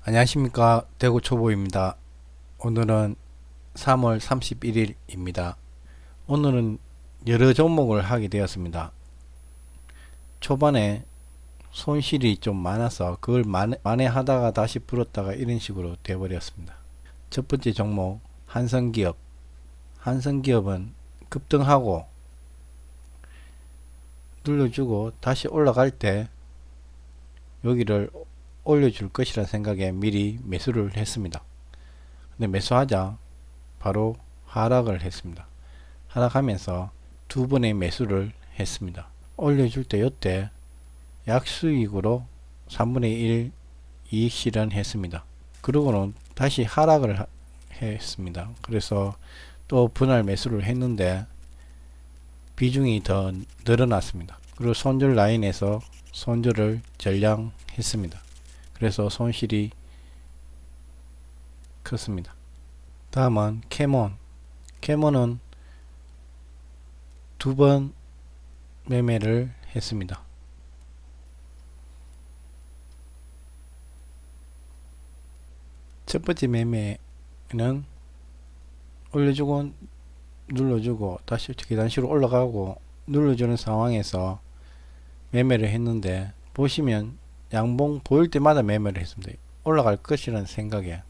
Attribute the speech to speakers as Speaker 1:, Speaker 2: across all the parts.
Speaker 1: 안녕하십니까, 대구초보입니다. 오늘은 3월 31일입니다. 오늘은 여러 종목을 하게 되었습니다. 초반에 손실이 좀 많아서 그걸 만회하다가 다시 불었다가 이런 식으로 되어버렸습니다. 첫 번째 종목 한성기업. 한성기업은 급등하고 눌러주고 다시 올라갈 때 여기를 올려줄 것이라는 생각에 미리 매수를 했습니다. 근데 매수하자 바로 하락을 했습니다. 하락하면서 두 번의 매수를 했습니다. 올려줄 때 이때 약수익으로 3분의 1 이익 실현했습니다. 그러고는 다시 하락을 했습니다. 그래서 또 분할 매수를 했는데 비중이 더 늘어났습니다. 그리고 손절 라인에서 손절을 전량했습니다. 그래서 손실이 컸습니다. 다음은 캐몬. 캐몬은 두 번 매매를 했습니다. 첫 번째 매매는 올려주고 눌러주고 다시 계단식으로 올라가고 눌러주는 상황에서 매매를 했는데 보시면 양봉 보일 때마다 매매를 했습니다. 올라갈 것이라는 생각에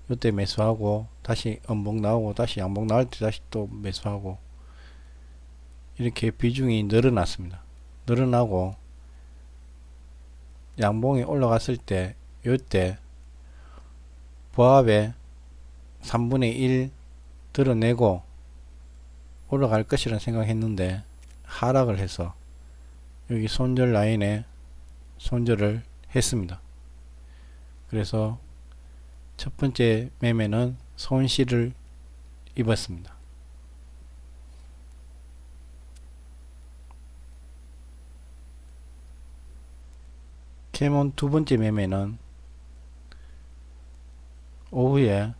Speaker 1: 이때 매수하고 다시 음봉 나오고 다시 양봉 나올 때 다시 또 매수하고 이렇게 비중이 늘어났습니다. 늘어나고 양봉이 올라갔을 때 이때 보합에 3분의 1 드러내고 올라갈 것이라는 생각했는데 하락을 해서 여기 손절 라인에 손절을 했습니다. 그래서 첫 번째 매매는 손실을 입었습니다. 캐몬 두 번째 매매는 오후에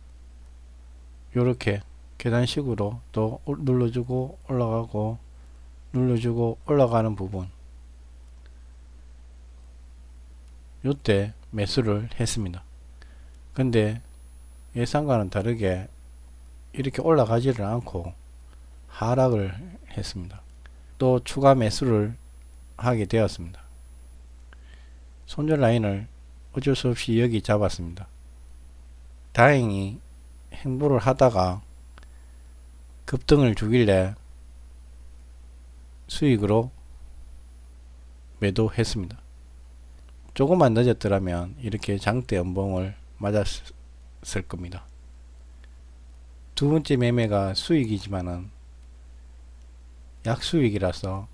Speaker 1: 이렇게 계단식으로 또 눌러주고 올라가고 눌러주고 올라가는 부분 이때 매수를 했습니다. 근데 예상과는 다르게 이렇게 올라가지를 않고 하락을 했습니다. 또 추가 매수를 하게 되었습니다. 손절 라인을 어쩔 수 없이 여기 잡았습니다. 다행히 행보를 하다가 급등을 주길래 수익으로 매도했습니다. 조금만 늦었더라면 이렇게 장대 연봉을 맞았을 겁니다. 두 번째 매매가 수익이지만은 약수익이라서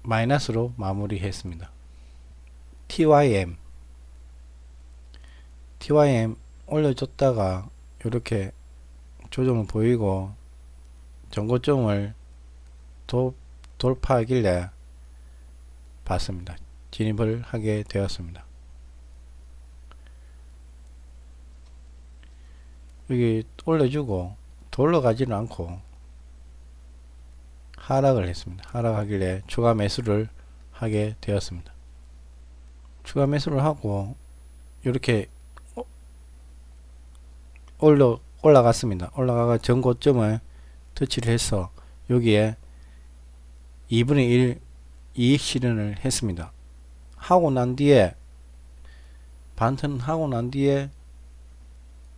Speaker 1: 마이너스로 마무리했습니다. TYM 올려줬다가 이렇게 조정을 보이고 전고점을 돌파하길래 봤습니다. 진입을 하게 되었습니다. 여기 올려주고 더 올라가지는 않고 하락을 했습니다. 하락하길래 추가 매수를 하게 되었습니다. 추가 매수를 하고 이렇게 올라갔습니다. 올라가가 전고점을 터치를 해서 여기에 2분의 1 이익 실현을 했습니다. 하고 난 뒤에 반턴 하고 난 뒤에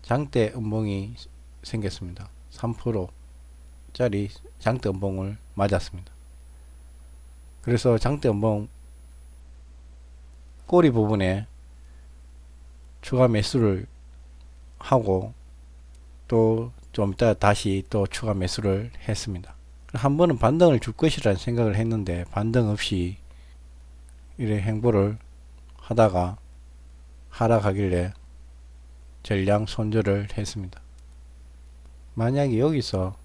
Speaker 1: 장대 음봉이 생겼습니다. 3%짜리 장대 음봉을 맞았습니다. 그래서 장대 음봉 꼬리 부분에 추가 매수를 하고 또 좀 이따 다시 또 추가 매수를 했습니다. 한 번은 반등을 줄 것이라는 생각을 했는데 반등 없이 이래 행보를 하다가 하락하길래 전량 손절을 했습니다. 만약에 여기서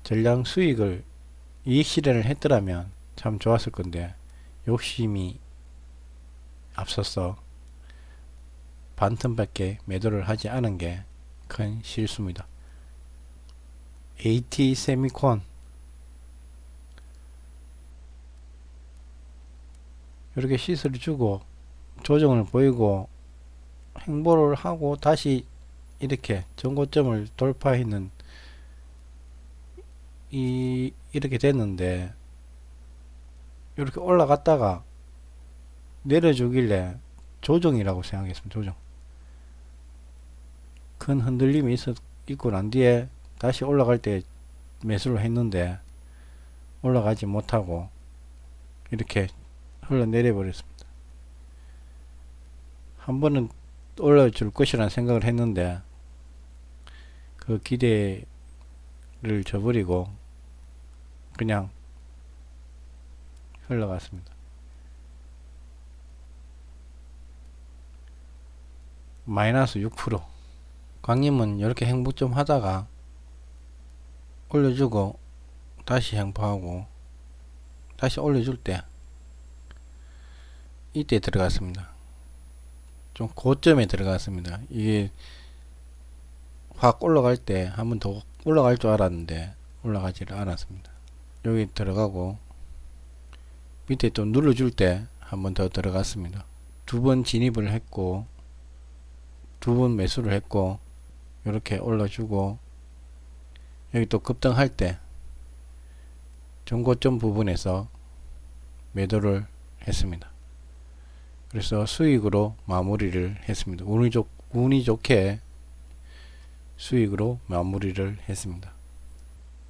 Speaker 1: 전량 수익을 이익 실현을 했더라면 참 좋았을 건데 욕심이 앞서서 반틈밖에 매도를 하지 않은 게 큰 실수입니다. AT 세미콘 이렇게 시세를 주고 조정을 보이고 행보를 하고 다시 이렇게 전고점을 돌파했는 이렇게 됐는데, 이렇게 올라갔다가 내려주길래 조정이라고 생각했습니다. 조정. 큰 흔들림이 있고 난 뒤에 다시 올라갈 때 매수를 했는데 올라가지 못하고 이렇게 흘러내려 버렸습니다. 한 번은 올라줄 것이라는 생각을 했는데 그 기대를 저버리고 그냥 흘러갔습니다. 마이너스 6%. 광님은 이렇게 행보 좀 하다가 올려주고 다시 행보하고 다시 올려줄 때 이때 들어갔습니다. 좀 고점에 들어갔습니다. 이게 확 올라갈 때 한 번 더 올라갈 줄 알았는데 올라가지를 않았습니다. 여기 들어가고 밑에 또 눌러줄 때 한 번 더 들어갔습니다. 두 번 진입을 했고 두 번 매수를 했고 이렇게 올려주고 여기 또 급등할 때 전고점 부분에서 매도를 했습니다. 그래서 수익으로 마무리를 했습니다. 운이 좋게 수익으로 마무리를 했습니다.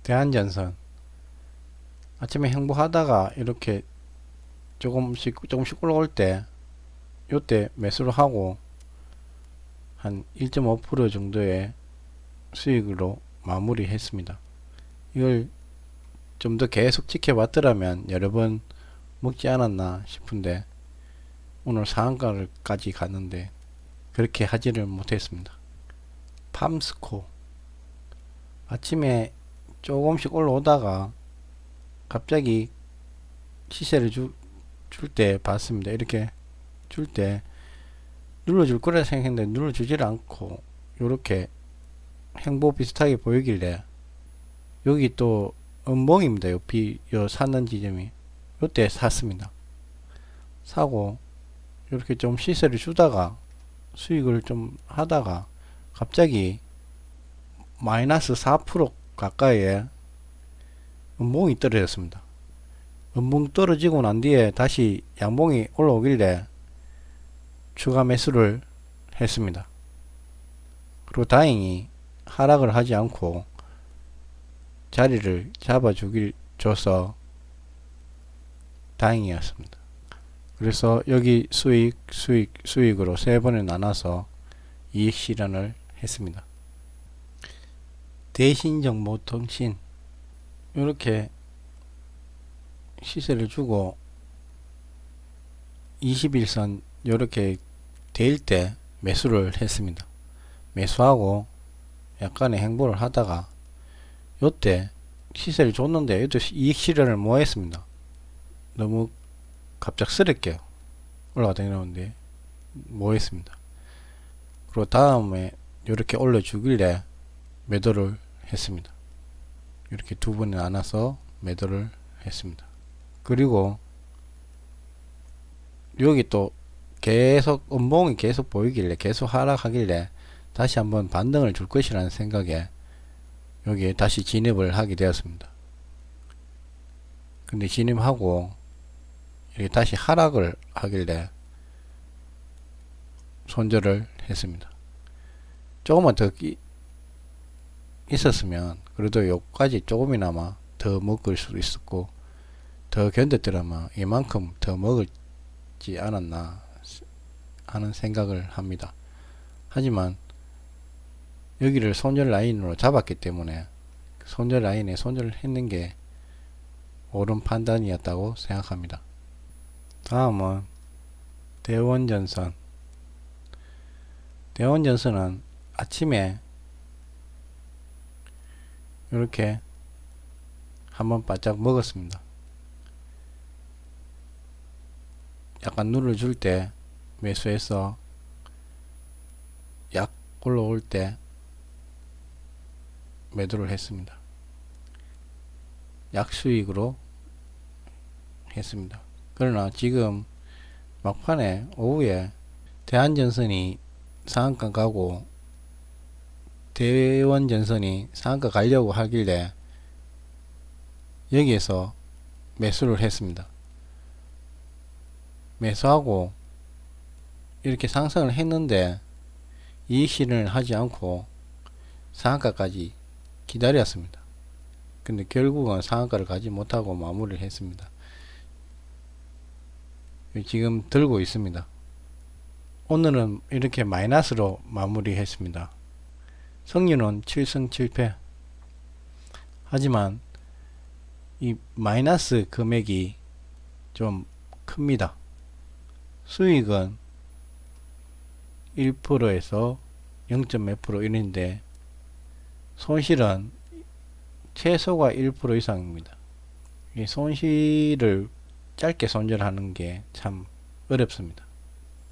Speaker 1: 대한전선 아침에 행보하다가 이렇게 조금씩 올라올 때 요때 매수를 하고 한 1.5% 정도의 수익으로 마무리했습니다. 이걸 좀 더 계속 지켜봤더라면 여러 번 먹지 않았나 싶은데 오늘 상한가까지 갔는데 그렇게 하지를 못했습니다. 팜스코 아침에 조금씩 올라오다가 갑자기 시세를 줄 때 봤습니다. 이렇게 줄 때 눌러줄 거라 생각했는데 눌러주질 않고 요렇게 행보 비슷하게 보이길래 여기 또 음봉입니다. 요 사는 지점이 요때 샀습니다. 사고 이렇게 좀 시세를 주다가 수익을 좀 하다가 갑자기 마이너스 4% 가까이에 음봉이 떨어졌습니다. 음봉 떨어지고 난 뒤에 다시 양봉이 올라오길래 추가 매수를 했습니다. 그리고 다행히 하락을 하지 않고 자리를 줘서 다행이었습니다. 그래서 여기 수익으로 세 번에 나눠서 이익 실현을 했습니다. 대신정보통신 이렇게 시세를 주고 21선 이렇게 될 때 매수를 했습니다. 매수하고 약간의 행보를 하다가 요때 시세를 줬는데 이것도 이익 실현을 못 했습니다. 너무 갑작스럽게 올라가다 내려오는데 못 했습니다. 그리고 다음에 이렇게 올려주길래 매도를 했습니다. 이렇게 두 번에 나눠서 매도를 했습니다. 그리고 여기 또 계속 음봉이 계속 보이길래 계속 하락하길래 다시 한번 반등을 줄 것이라는 생각에 여기에 다시 진입을 하게 되었습니다. 근데 진입하고 이렇게 다시 하락을 하길래 손절을 했습니다. 조금만 더 있었으면 그래도 여기까지 조금이나마 더 먹을 수도 있었고 더 견뎠더라면 이만큼 더 먹을지 않았나 하는 생각을 합니다. 하지만 여기를 손절 라인으로 잡았기 때문에 손절 라인에 손절을 했는 게 옳은 판단이었다고 생각합니다. 다음은 대원전선. 대원전선은 아침에 이렇게 한번 바짝 먹었습니다. 약간 눌러줄 때 매수해서 약 올라올 때 매도를 했습니다. 약 수익으로 했습니다. 그러나 지금 막판에 오후에 대한전선이 상한가 가고 대원전선이 상한가 가려고 하길래 여기에서 매수를 했습니다. 매수하고 이렇게 상승을 했는데 이익 실현을 하지 않고 상한가까지 기다렸습니다. 근데 결국은 상한가를 가지 못하고 마무리를 했습니다. 지금 들고 있습니다. 오늘은 이렇게 마이너스로 마무리했습니다. 승률은 7승 7패. 하지만 이 마이너스 금액이 좀 큽니다. 수익은 1%에서 0. 몇 프로 이런데 손실은 최소가 1% 이상입니다. 이 손실을 짧게 손절하는 게 참 어렵습니다.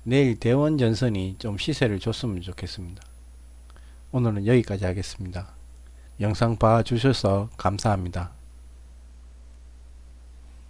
Speaker 1: 내일 대원전선이 좀 시세를 줬으면 좋겠습니다. 오늘은 여기까지 하겠습니다. 영상 봐주셔서 감사합니다.